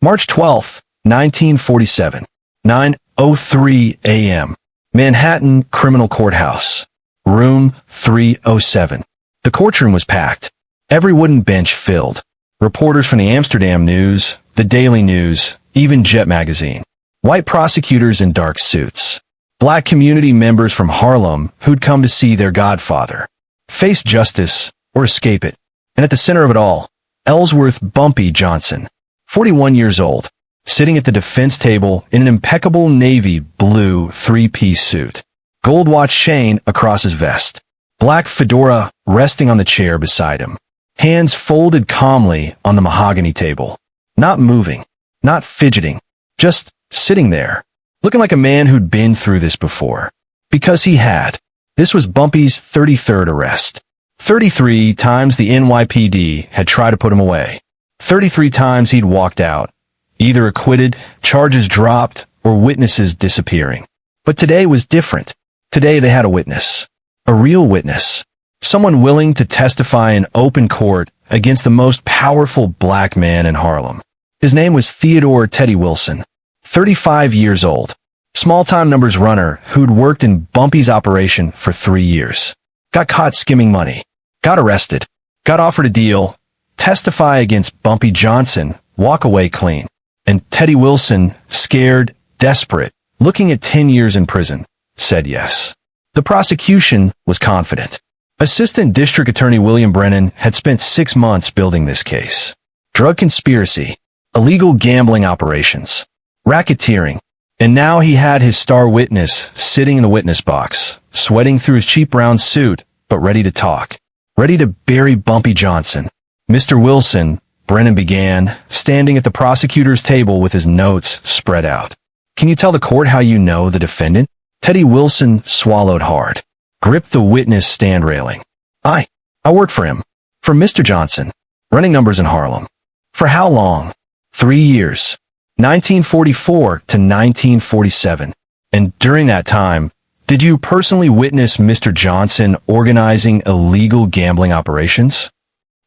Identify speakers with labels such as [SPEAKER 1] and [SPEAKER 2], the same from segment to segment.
[SPEAKER 1] March 12, 1947, 9:03 a.m. Manhattan Criminal Courthouse, room 307. The courtroom was packed, every wooden bench filled. Reporters from the Amsterdam News, the Daily News, even Jet magazine. White prosecutors in dark suits. Black community members from Harlem who'd come to see their godfather face justice or escape it. And at the center of it all, Ellsworth Bumpy Johnson, 41 years old, sitting at the defense table in an impeccable navy blue three-piece suit. Gold watch chain across his vest. Black fedora resting on the chair beside him. Hands folded calmly on the mahogany table. Not moving, not fidgeting, just sitting there, looking like a man who'd been through this before. Because he had. This was Bumpy's 33rd arrest. 33 times the NYPD had tried to put him away. 33 times he'd walked out, either acquitted, charges dropped, or witnesses disappearing. But today was different. Today they had a witness. A real witness. Someone willing to testify in open court against the most powerful black man in Harlem. His name was Theodore Teddy Wilson, 35 years old. Small-time numbers runner who'd worked in Bumpy's operation for 3 years. Got caught skimming money. Got arrested. Got offered a deal. Testify against Bumpy Johnson. Walk away clean. And Teddy Wilson, scared, desperate, looking at 10 years in prison, said yes. The prosecution was confident. Assistant District Attorney William Brennan had spent 6 months building this case. Drug conspiracy, illegal gambling operations, racketeering, and now he had his star witness sitting in the witness box, sweating through his cheap brown suit, but ready to talk, ready to bury Bumpy Johnson. Mr. Wilson, Brennan began, standing at the prosecutor's table with his notes spread out. Can you tell the court how you know the defendant? Teddy Wilson swallowed hard, gripped the witness stand railing. I worked for him. For Mr. Johnson. Running numbers in Harlem. For how long? 3 years. 1944 to 1947. And during that time, did you personally witness Mr. Johnson organizing illegal gambling operations?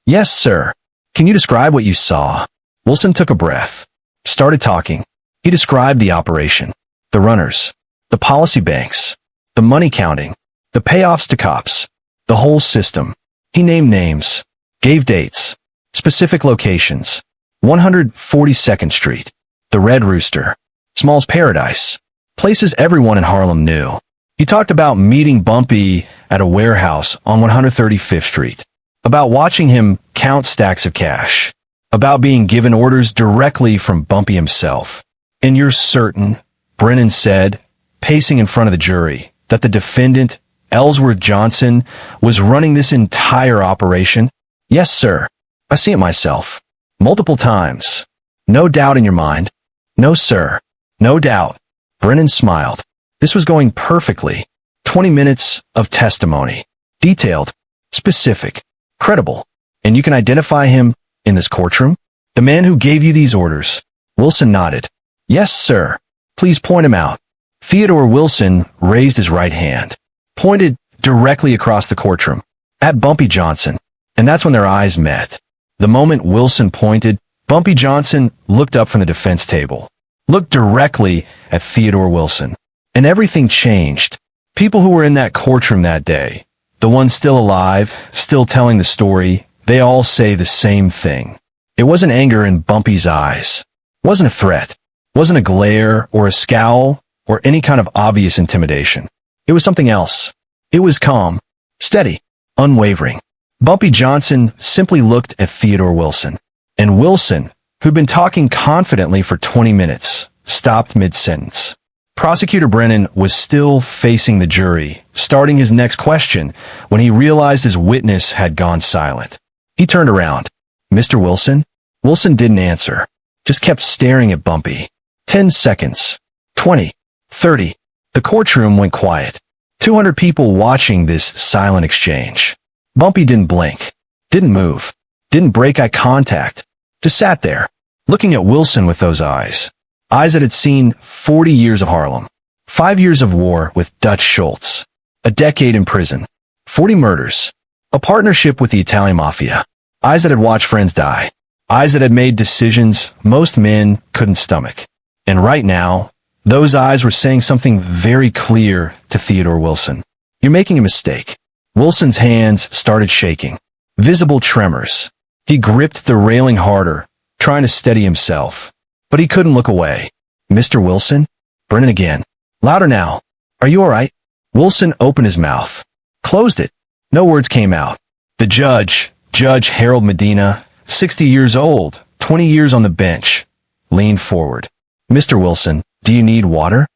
[SPEAKER 1] Yes, sir. Can you describe what you saw? Wilson took a breath, started talking. He described the operation, the runners, the policy banks, the money counting, the payoffs to cops, the whole system. He named names, gave dates, specific locations. 142nd Street, the Red Rooster, Small's Paradise, places everyone in Harlem knew. He talked about meeting Bumpy at a warehouse on 135th Street, about watching him count stacks of cash, about being given orders directly from Bumpy himself. And you're certain, Brennan said, pacing in front of the jury, that the defendant, Ellsworth Johnson, was running this entire operation? Yes, sir. I see it myself. Multiple times. No doubt in your mind? No, sir. No doubt. Brennan smiled. This was going perfectly. 20 minutes of testimony. Detailed. Specific. Credible. And you can identify him in this courtroom? The man who gave you these orders. Wilson nodded. Yes, sir. Please point him out. Theodore Wilson raised his right hand, pointed directly across the courtroom, at Bumpy Johnson, and that's when their eyes met. The moment Wilson pointed, Bumpy Johnson looked up from the defense table, looked directly at Theodore Wilson, and everything changed. People who were in that courtroom that day, the ones still alive, still telling the story, they all say the same thing. It wasn't anger in Bumpy's eyes, wasn't a threat, wasn't a glare or a scowl or any kind of obvious intimidation. It was something else. It was calm, steady, unwavering. Bumpy Johnson simply looked at Theodore Wilson. And Wilson, who'd been talking confidently for 20 minutes, stopped mid-sentence. Prosecutor Brennan was still facing the jury, starting his next question, when he realized his witness had gone silent. He turned around. Mr. Wilson? Wilson didn't answer, just kept staring at Bumpy. 10 seconds. 20. 30. The courtroom went quiet. 200 people watching this silent exchange. Bumpy didn't blink, didn't move, didn't break eye contact, just sat there, looking at Wilson with those eyes. Eyes that had seen 40 years of Harlem, 5 years of war with Dutch Schultz, a decade in prison, 40 murders, a partnership with the Italian mafia. Eyes that had watched friends die. eyes that had made decisions most men couldn't stomach. And right now, those eyes were saying something very clear to Theodore Wilson. You're making a mistake. Wilson's hands started shaking. Visible tremors. He gripped the railing harder, trying to steady himself. But he couldn't look away. Mr. Wilson? Brennan again. Louder now. Are you all right? Wilson opened his mouth. Closed it. No words came out. The judge, Judge Harold Medina, 60 years old, 20 years on the bench, leaned forward. Mr. Wilson, do you need water?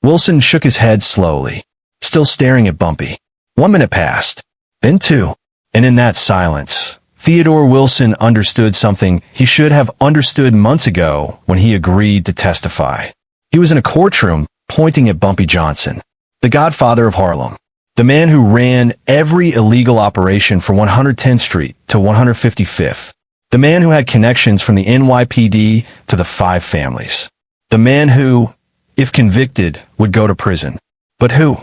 [SPEAKER 1] Wilson shook his head slowly, still staring at Bumpy. 1 minute passed, then 2. And in that silence, Theodore Wilson understood something he should have understood months ago when he agreed to testify. He was in a courtroom pointing at Bumpy Johnson, the godfather of Harlem, the man who ran every illegal operation from 110th Street to 155th, the man who had connections from the NYPD to the 5 families, the man who, if convicted, would go to prison, but who,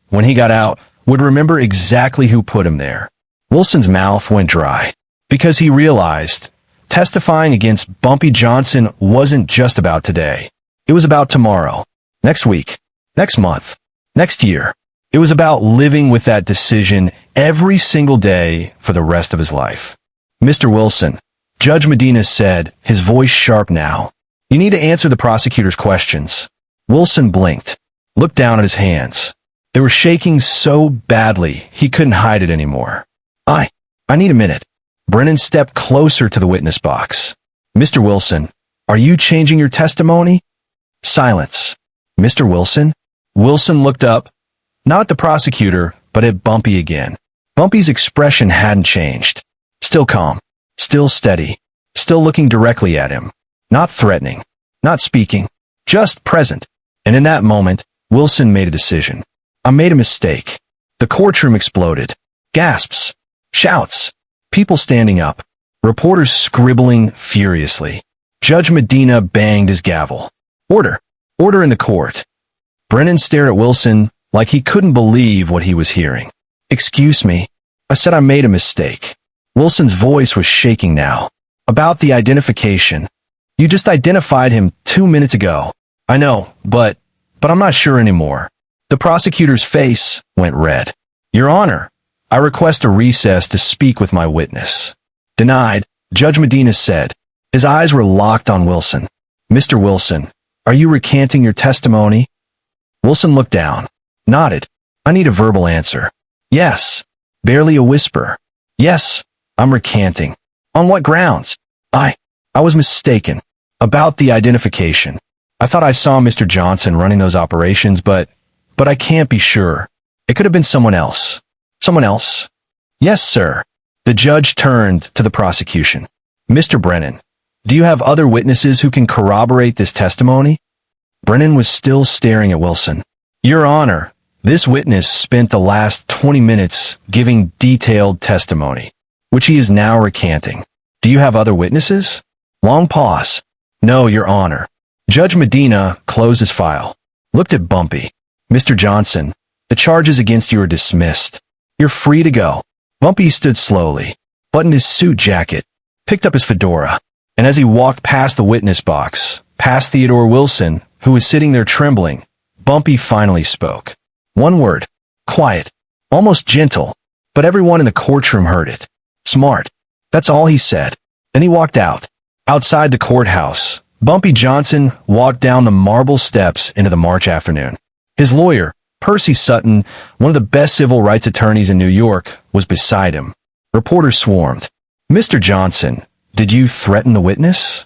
[SPEAKER 1] when he got out, would remember exactly who put him there. Wilson's mouth went dry, because he realized testifying against Bumpy Johnson wasn't just about today. It was about tomorrow, next week, next month, next year. It was about living with that decision every single day for the rest of his life. Mr. Wilson, Judge Medina said, his voice sharp now, you need to answer the prosecutor's questions. Wilson blinked, looked down at his hands. They were shaking so badly he couldn't hide it anymore. I need a minute. Brennan stepped closer to the witness box. Mr. Wilson, are you changing your testimony? Silence. Mr. Wilson? Wilson looked up, not at the prosecutor, but at Bumpy again. Bumpy's expression hadn't changed. Still calm, still steady, still looking directly at him. Not threatening, not speaking, just present. And in that moment, Wilson made a decision. I made a mistake. The courtroom exploded. Gasps, shouts, people standing up, reporters scribbling furiously. Judge Medina banged his gavel. Order, order in the court. Brennan stared at Wilson like he couldn't believe what he was hearing. Excuse me, I said I made a mistake. Wilson's voice was shaking now. About the identification. You just identified him 2 minutes ago. I know, but I'm not sure anymore. The prosecutor's face went red. Your Honor, I request a recess to speak with my witness. Denied, Judge Medina said. His eyes were locked on Wilson. Mr. Wilson, are you recanting your testimony? Wilson looked down, nodded. I need a verbal answer. Yes. Barely a whisper. Yes, I'm recanting. On what grounds? I was mistaken. About the identification. I thought I saw Mr. Johnson running those operations, but I can't be sure. It could have been someone else. Someone else? Yes, sir. The judge turned to the prosecution. Mr. Brennan, do you have other witnesses who can corroborate this testimony? Brennan was still staring at Wilson. Your Honor, this witness spent the last 20 minutes giving detailed testimony, which he is now recanting. Do you have other witnesses? Long pause. No, Your Honor. Judge Medina closed his file, looked at Bumpy. Mr. Johnson, the charges against you are dismissed. You're free to go. Bumpy stood slowly, buttoned his suit jacket, picked up his fedora, and as he walked past the witness box, past Theodore Wilson, who was sitting there trembling, Bumpy finally spoke. One word. Quiet. Almost gentle. But everyone in the courtroom heard it. Smart. That's all he said. Then he walked out. Outside the courthouse, Bumpy Johnson walked down the marble steps into the March afternoon. His lawyer, Percy Sutton, one of the best civil rights attorneys in New York, was beside him. Reporters swarmed. Mr. Johnson, did you threaten the witness?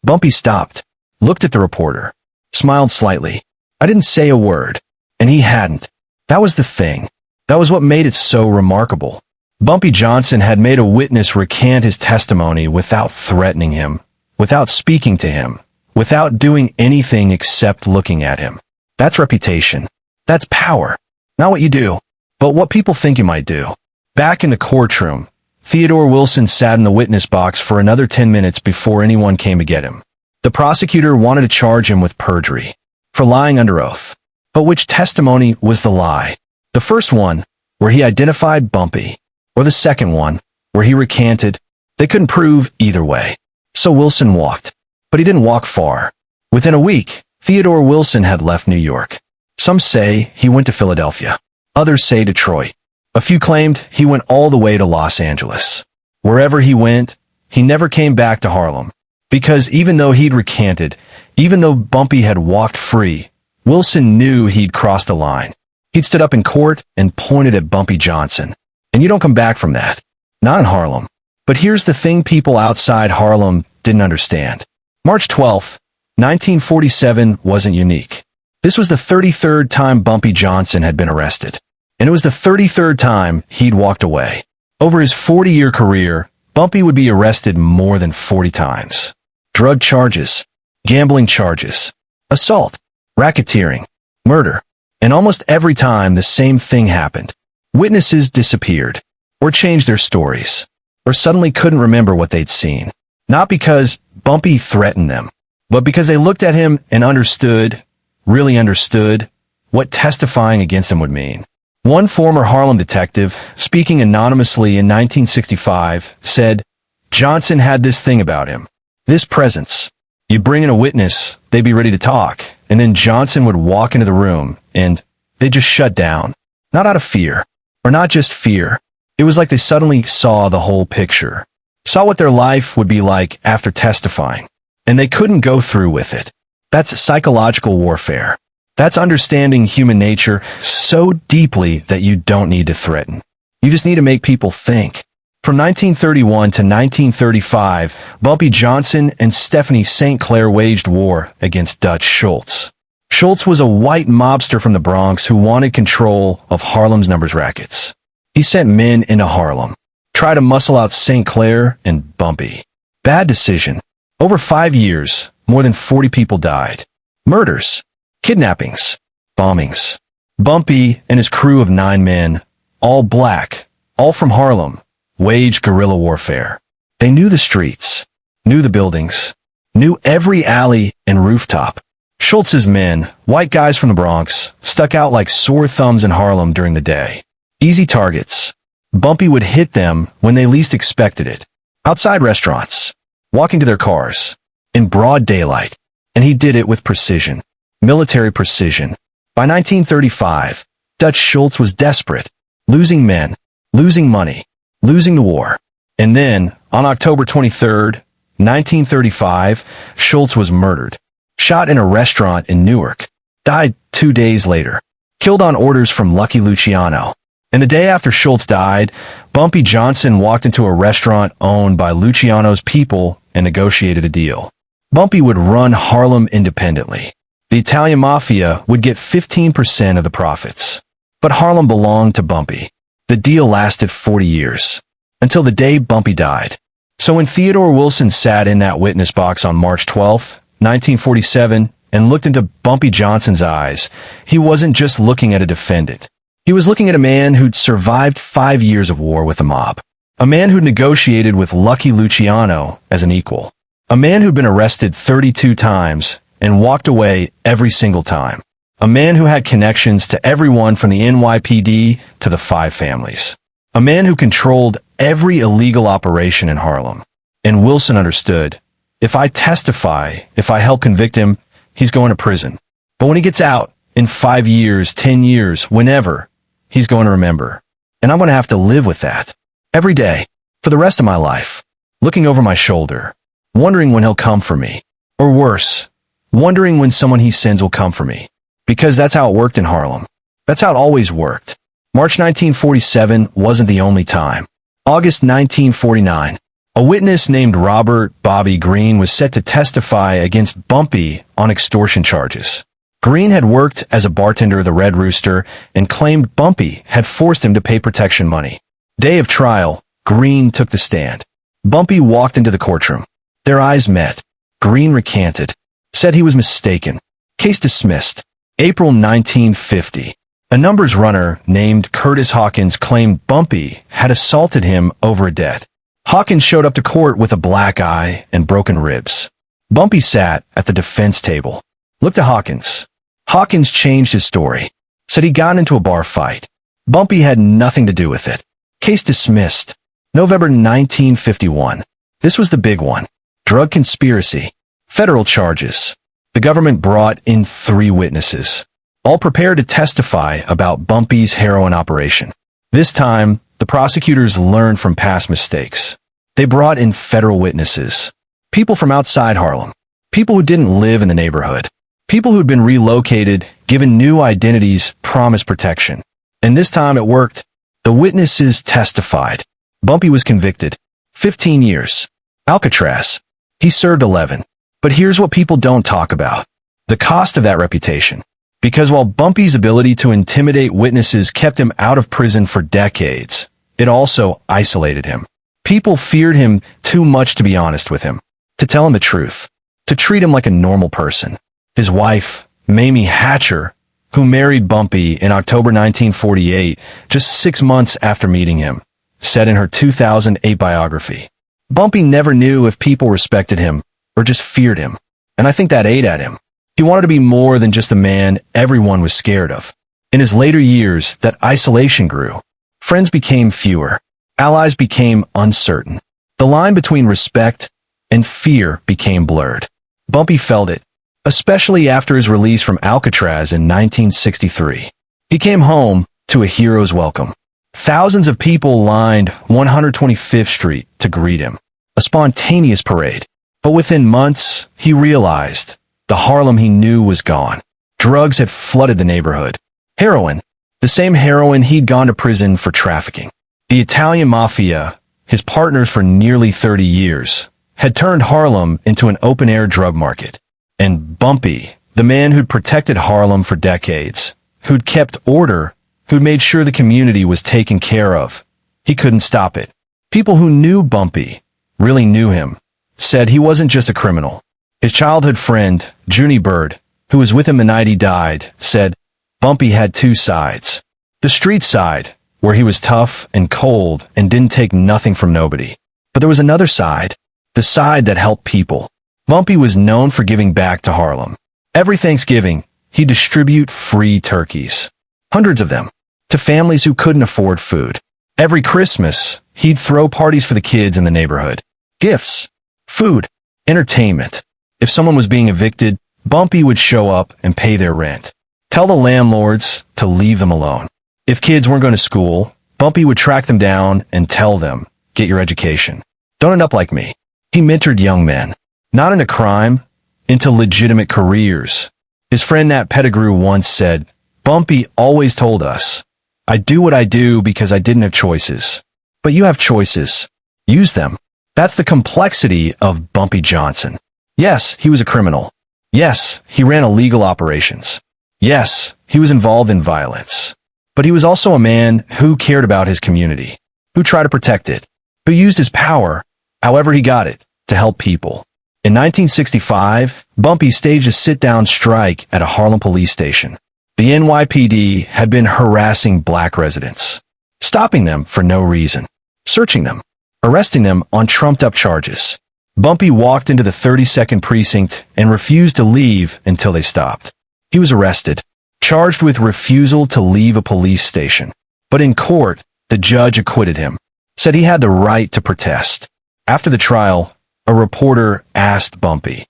[SPEAKER 1] Bumpy stopped, looked at the reporter, smiled slightly. I didn't say a word. And he hadn't. That was the thing. That was what made it so remarkable. Bumpy Johnson had made a witness recant his testimony without threatening him, without speaking to him, without doing anything except looking at him. That's reputation. That's power. Not what you do, but what people think you might do. Back in the courtroom, Theodore Wilson sat in the witness box for another 10 minutes before anyone came to get him. The prosecutor wanted to charge him with perjury, for lying under oath. But which testimony was the lie? The first one, where he identified Bumpy, or the second one, where he recanted? They couldn't prove either way. So Wilson walked. But he didn't walk far. Within a week, Theodore Wilson had left New York. Some say he went to Philadelphia. Others say Detroit. A few claimed he went all the way to Los Angeles. Wherever he went, he never came back to Harlem. Because even though he'd recanted, even though Bumpy had walked free, Wilson knew he'd crossed a line. He'd stood up in court and pointed at Bumpy Johnson. And you don't come back from that. Not in Harlem. But here's the thing people outside Harlem didn't understand. March 12, 1947 wasn't unique. This was the 33rd time Bumpy Johnson had been arrested. And it was the 33rd time he'd walked away. Over his 40-year career, Bumpy would be arrested more than 40 times. Drug charges, gambling charges, assault, racketeering, murder. And almost every time the same thing happened. Witnesses disappeared, or changed their stories, or suddenly couldn't remember what they'd seen. Not because Bumpy threatened them, but because they looked at him and understood, really understood, what testifying against him would mean. One former Harlem detective, speaking anonymously in 1965, said, Johnson had this thing about him, this presence. You'd bring in a witness, they'd be ready to talk, and then Johnson would walk into the room, and they'd just shut down. Not out of fear, or not just fear. It was like they suddenly saw the whole picture, saw what their life would be like after testifying, and they couldn't go through with it. That's psychological warfare. That's understanding human nature so deeply that you don't need to threaten. You just need to make people think. From 1931 to 1935, Bumpy Johnson and Stephanie St. Clair waged war against Dutch Schultz. Schultz was a white mobster from the Bronx who wanted control of Harlem's numbers rackets. He sent men into Harlem, tried to muscle out St. Clair and Bumpy. Bad decision. Over 5 years, more than 40 people died. Murders, kidnappings, bombings. Bumpy and his crew of 9 men, all black, all from Harlem, waged guerrilla warfare. They knew the streets, knew the buildings, knew every alley and rooftop. Schultz's men, white guys from the Bronx, stuck out like sore thumbs in Harlem during the day. Easy targets. Bumpy would hit them when they least expected it. Outside restaurants, walking to their cars, in broad daylight. And he did it with precision. Military precision. By 1935, Dutch Schultz was desperate. Losing men, losing money, losing the war. And then, on October 23, 1935, Schultz was murdered. Shot in a restaurant in Newark. Died 2 days later. Killed on orders from Lucky Luciano. And the day after Schultz died, Bumpy Johnson walked into a restaurant owned by Luciano's people and negotiated a deal. Bumpy would run Harlem independently. The Italian mafia would get 15% of the profits. But Harlem belonged to Bumpy. The deal lasted 40 years. Until the day Bumpy died. So when Theodore Wilson sat in that witness box on March 12, 1947, and looked into Bumpy Johnson's eyes, he wasn't just looking at a defendant. He was looking at a man who'd survived 5 years of war with the mob. A man who'd negotiated with Lucky Luciano as an equal. A man who'd been arrested 32 times and walked away every single time. A man who had connections to everyone from the NYPD to the 5 families. A man who controlled every illegal operation in Harlem. And Wilson understood, if I testify, if I help convict him, he's going to prison. But when he gets out, in 5 years, 10 years, whenever, he's going to remember. And I'm going to have to live with that. Every day, for the rest of my life. Looking over my shoulder. Wondering when he'll come for me. Or worse, wondering when someone he sends will come for me. Because that's how it worked in Harlem. That's how it always worked. March 1947 wasn't the only time. August 1949. A witness named Robert Bobby Green was set to testify against Bumpy on extortion charges. Green had worked as a bartender at the Red Rooster and claimed Bumpy had forced him to pay protection money. Day of trial, Green took the stand. Bumpy walked into the courtroom. Their eyes met. Green recanted. Said he was mistaken. Case dismissed. April 1950. A numbers runner named Curtis Hawkins claimed Bumpy had assaulted him over a debt. Hawkins showed up to court with a black eye and broken ribs. Bumpy sat at the defense table. Looked at Hawkins. Hawkins changed his story. Said he got into a bar fight. Bumpy had nothing to do with it. Case dismissed. November 1951. This was the big one. drug conspiracy, federal charges. The government brought in 3 witnesses, all prepared to testify about Bumpy's heroin operation. This time, the prosecutors learned from past mistakes. They brought in federal witnesses, people from outside Harlem, people who didn't live in the neighborhood, people who'd been relocated, given new identities, promised protection. And this time it worked. The witnesses testified. Bumpy was convicted. 15 years. Alcatraz. He served 11. But here's what people don't talk about. The cost of that reputation. Because while Bumpy's ability to intimidate witnesses kept him out of prison for decades, it also isolated him. People feared him too much to be honest with him, to tell him the truth, to treat him like a normal person. His wife, Mamie Hatcher, who married Bumpy in October 1948, just 6 months after meeting him, said in her 2008 biography, "Bumpy never knew if people respected him or just feared him, and I think that ate at him. He wanted to be more than just a man everyone was scared of." In his later years, that isolation grew. Friends became fewer. Allies became uncertain. The line between respect and fear became blurred. Bumpy felt it, especially after his release from Alcatraz in 1963. He came home to a hero's welcome. Thousands of people lined 125th Street to greet him. A spontaneous parade. But within months, he realized the Harlem he knew was gone. Drugs had flooded the neighborhood. Heroin, the same heroin he'd gone to prison for trafficking. The Italian mafia, his partners for nearly 30 years, had turned Harlem into an open-air drug market. And Bumpy, the man who'd protected Harlem for decades, who'd kept order, who'd made sure the community was taken care of, he couldn't stop it. People who knew Bumpy, really knew him, said he wasn't just a criminal. His childhood friend, Junie Bird, who was with him the night he died, said Bumpy had 2 sides. The street side, where he was tough and cold and didn't take nothing from nobody. But there was another side, the side that helped people. Bumpy was known for giving back to Harlem. Every Thanksgiving, he'd distribute free turkeys. Hundreds of them, to families who couldn't afford food. Every Christmas, he'd throw parties for the kids in the neighborhood. Gifts, food, entertainment. If someone was being evicted, Bumpy would show up and pay their rent. Tell the landlords to leave them alone. If kids weren't going to school, Bumpy would track them down and tell them, "Get your education. Don't end up like me." He mentored young men, not into crime, into legitimate careers. His friend Nat Pettigrew once said, "Bumpy always told us, I do what I do because I didn't have choices. But you have choices. Use them." That's the complexity of Bumpy Johnson. Yes, he was a criminal. Yes, he ran illegal operations. Yes, he was involved in violence. But he was also a man who cared about his community, who tried to protect it, who used his power, however he got it, to help people. In 1965, Bumpy staged a sit-down strike at a Harlem police station. The NYPD had been harassing black residents, stopping them for no reason, searching them, arresting them on trumped-up charges. Bumpy walked into the 32nd precinct and refused to leave until they stopped. He was arrested, charged with refusal to leave a police station. But in court, the judge acquitted him, said he had the right to protest. After the trial, a reporter asked Bumpy,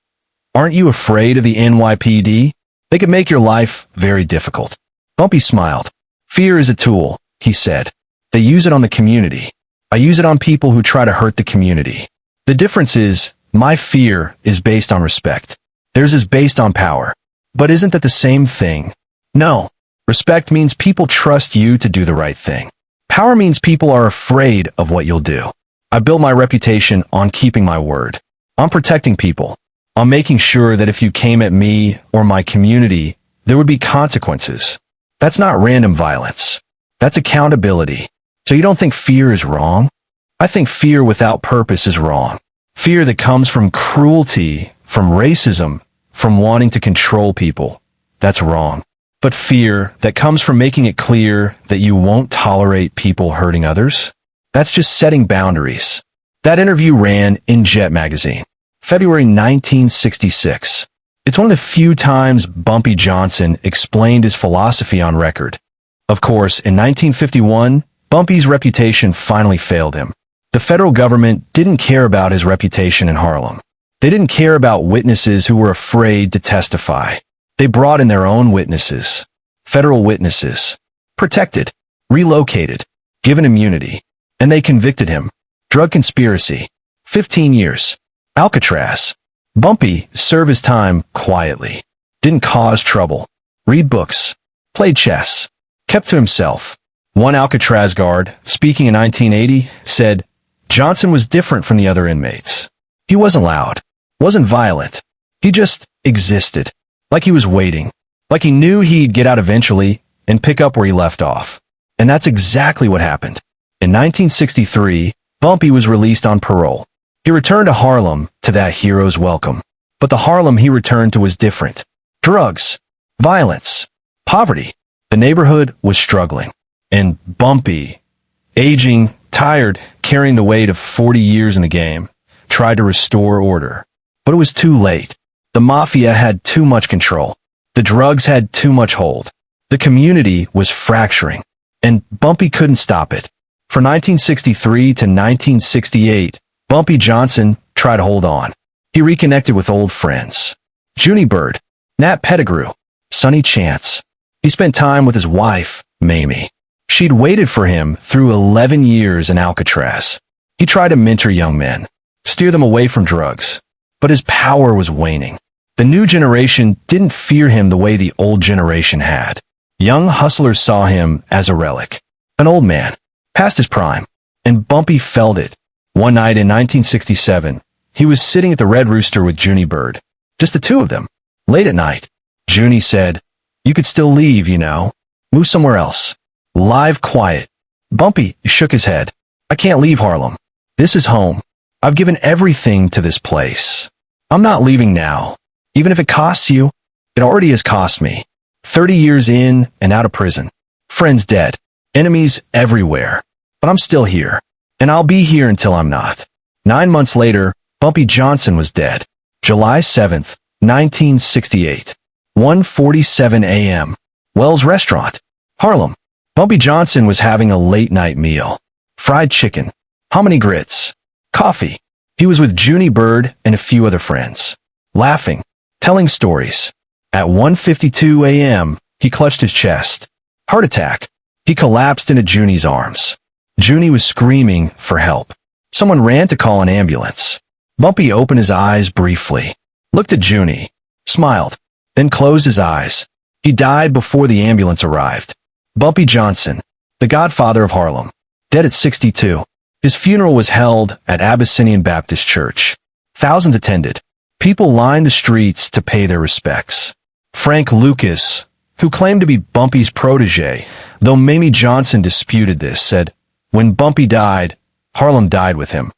[SPEAKER 1] "Aren't you afraid of the NYPD? They could make your life very difficult." Bumpy smiled. "Fear is a tool," he said. "They use it on the community. I use it on people who try to hurt the community. The difference is, my fear is based on respect. Theirs is based on power. But isn't that the same thing? No. Respect means people trust you to do the right thing. Power means people are afraid of what you'll do. I built my reputation on keeping my word, on protecting people, on making sure that if you came at me or my community, there would be consequences. That's not random violence. That's accountability. So you don't think fear is wrong? I think fear without purpose is wrong. Fear that comes from cruelty, from racism, from wanting to control people, that's wrong. But fear that comes from making it clear that you won't tolerate people hurting others, that's just setting boundaries. That interview ran in Jet magazine, February 1966. It's one of the few times Bumpy Johnson explained his philosophy on record. Of course, in 1951, Bumpy's reputation finally failed him. The federal government didn't care about his reputation in Harlem. They didn't care about witnesses who were afraid to testify. They brought in their own witnesses. Federal witnesses. Protected. Relocated. Given immunity. And they convicted him. Drug conspiracy. 15 years. Alcatraz. Bumpy served his time quietly. Didn't cause trouble. Read books. Played chess. Kept to himself. One Alcatraz guard, speaking in 1980, said, Johnson was different from the other inmates. He wasn't loud. Wasn't violent. He just existed. Like he was waiting. Like he knew he'd get out eventually and pick up where he left off. And that's exactly what happened. In 1963, Bumpy was released on parole. He returned to Harlem to that hero's welcome. But the Harlem he returned to was different. Drugs. Violence. Poverty. The neighborhood was struggling. And Bumpy, aging, tired, carrying the weight of 40 years in the game, tried to restore order. But it was too late. The mafia had too much control. The drugs had too much hold. The community was fracturing. And Bumpy couldn't stop it. From 1963 to 1968, Bumpy Johnson tried to hold on. He reconnected with old friends. Junie Bird, Nat Pettigrew, Sonny Chance. He spent time with his wife, Mamie. She'd waited for him through 11 years in Alcatraz. He tried to mentor young men, steer them away from drugs. But his power was waning. The new generation didn't fear him the way the old generation had. Young hustlers saw him as a relic. An old man, past his prime. And Bumpy felt it. One night in 1967, he was sitting at the Red Rooster with Junie Bird. Just the two of them. Late at night, Junie said, You could still leave, you know. Move somewhere else. Live quiet. Bumpy shook his head. I can't leave Harlem. This is home. I've given everything to this place. I'm not leaving now. Even if it costs you, it already has cost me. 30 years in and out of prison. Friends dead. Enemies everywhere. But I'm still here. And I'll be here until I'm not. 9 months later, Bumpy Johnson was dead. July 7th, 1968. 1:47 a.m. Wells Restaurant. Harlem. Bumpy Johnson was having a late-night meal. Fried chicken. Hominy grits. Coffee. He was with Junie Bird and a few other friends. Laughing. Telling stories. At 1:52 a.m., he clutched his chest. Heart attack. He collapsed into Junie's arms. Junie was screaming for help. Someone ran to call an ambulance. Bumpy opened his eyes briefly. Looked at Junie. Smiled. Then closed his eyes. He died before the ambulance arrived. Bumpy Johnson, the godfather of Harlem, dead at 62. His funeral was held at Abyssinian Baptist Church. Thousands attended. People lined the streets to pay their respects. Frank Lucas, who claimed to be Bumpy's protege, though Mamie Johnson disputed this, said, When Bumpy died, Harlem died with him.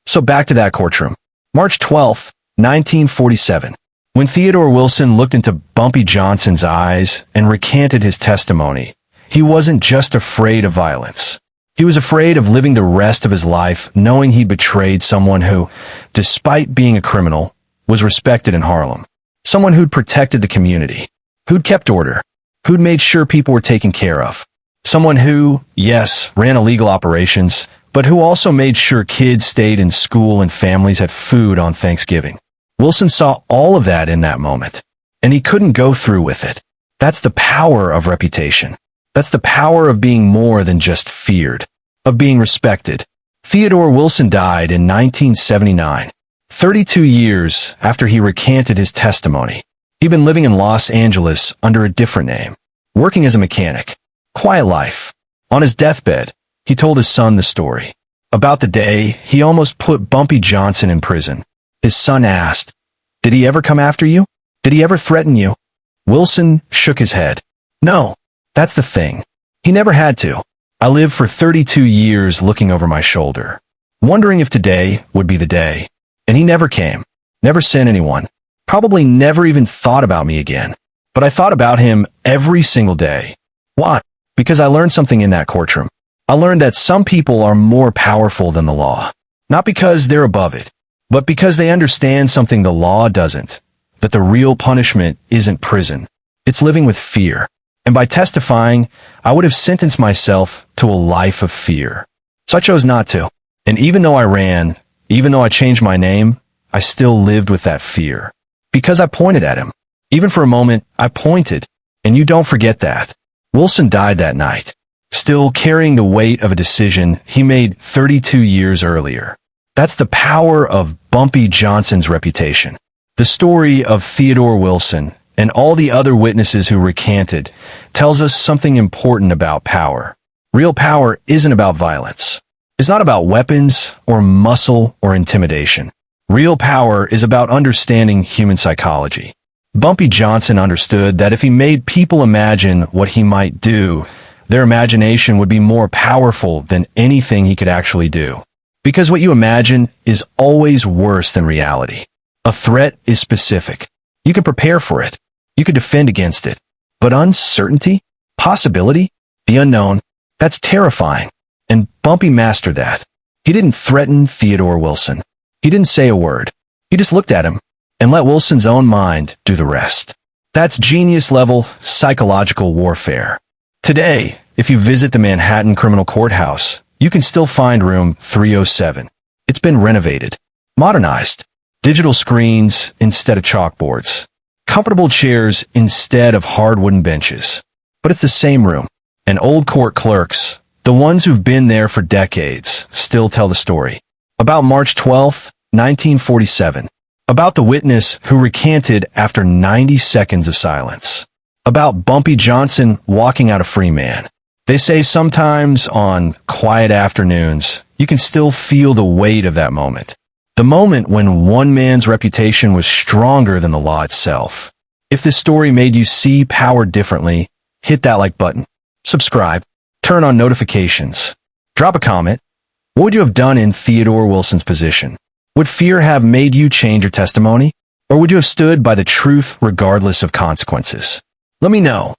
[SPEAKER 1] So back to that courtroom. March 12, 1947. When Theodore Wilson looked into Bumpy Johnson's eyes and recanted his testimony, he wasn't just afraid of violence. He was afraid of living the rest of his life knowing he'd betrayed someone who, despite being a criminal, was respected in Harlem. Someone who'd protected the community, who'd kept order, who'd made sure people were taken care of. Someone who, yes, ran illegal operations, but who also made sure kids stayed in school and families had food on Thanksgiving. Wilson saw all of that in that moment, and he couldn't go through with it. That's the power of reputation. That's the power of being more than just feared, of being respected. Theodore Wilson died in 1979, 32 years after he recanted his testimony. He'd been living in Los Angeles under a different name, working as a mechanic. Quiet life. On his deathbed, he told his son the story. About the day he almost put Bumpy Johnson in prison. His son asked, Did he ever come after you? Did he ever threaten you? Wilson shook his head. No, that's the thing. He never had to. I lived for 32 years looking over my shoulder, wondering if today would be the day. And he never came, never sent anyone, probably never even thought about me again. But I thought about him every single day. Why? Because I learned something in that courtroom. I learned that some people are more powerful than the law. Not because they're above it, but because they understand something the law doesn't, that the real punishment isn't prison. It's living with fear. And by testifying, I would have sentenced myself to a life of fear. So I chose not to. And even though I ran, even though I changed my name, I still lived with that fear. Because I pointed at him. Even for a moment, I pointed. And you don't forget that. Wilson died that night, still carrying the weight of a decision he made 32 years earlier. That's the power of Bumpy Johnson's reputation. The story of Theodore Wilson and all the other witnesses who recanted tells us something important about power. Real power isn't about violence. It's not about weapons or muscle or intimidation. Real power is about understanding human psychology. Bumpy Johnson understood that if he made people imagine what he might do, their imagination would be more powerful than anything he could actually do. Because what you imagine is always worse than reality. A threat is specific. You can prepare for it. You can defend against it. But uncertainty, possibility, the unknown, that's terrifying. And Bumpy mastered that. He didn't threaten Theodore Wilson. He didn't say a word. He just looked at him and let Wilson's own mind do the rest. That's genius-level psychological warfare. Today, if you visit the Manhattan Criminal Courthouse, you can still find room 307. It's been renovated, modernized, digital screens instead of chalkboards, comfortable chairs instead of hard wooden benches. But it's the same room, and old court clerks, the ones who've been there for decades, still tell the story. About March 12, 1947. About the witness who recanted after 90 seconds of silence. About Bumpy Johnson walking out a free man. They say sometimes on quiet afternoons, you can still feel the weight of that moment. The moment when one man's reputation was stronger than the law itself. If this story made you see power differently, hit that like button. Subscribe. Turn on notifications. Drop a comment. What would you have done in Theodore Wilson's position? Would fear have made you change your testimony? Or would you have stood by the truth regardless of consequences? Let me know.